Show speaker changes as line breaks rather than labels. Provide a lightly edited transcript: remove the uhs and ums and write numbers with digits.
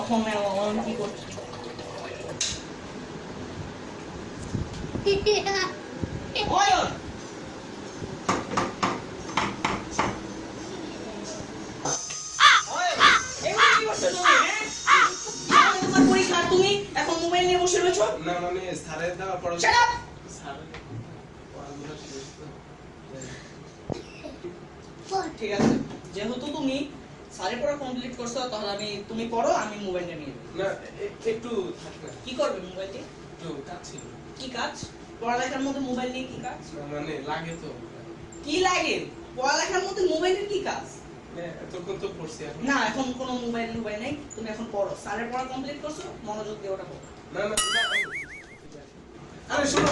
ফোনে কি করছো? অয়ন তোমার পরীক্ষা, তুমি এখন মোবাইল নিয়ে বসে রয়েছো?
না মানে স্যারের দেওয়া পড়া
Shut up!
স্যারের পড়াগুলো শেষ তো।
ঠিক আছে, যেহেতু তুমি স্যারের পড়া কমপ্লিট করছো তাহলে তুমি পড়ো, আমি মোবাইলটা নিয়ে নেব।
না একটু থাক না,
কি করবে মোবাইল দিয়ে?
একটু কাজ ছিল।
কি কাজ? পড়ালেখার মধ্যে মোবাইল নিয়ে কি কাজ?
না, মানে লাগে তো।
কি লাগে? পড়ালেখার মধ্যে মোবাইলের কি কাজ?
এতক্ষণ তো পড়ছি এখন।
না, এখন কোনো মোবাইল নাই, তুমি এখন পড়ো। স্যারের পড়া কমপ্লিট করছো, মনোযোগ দিয়ে ওটা পড়ো।
না না আরে শোনো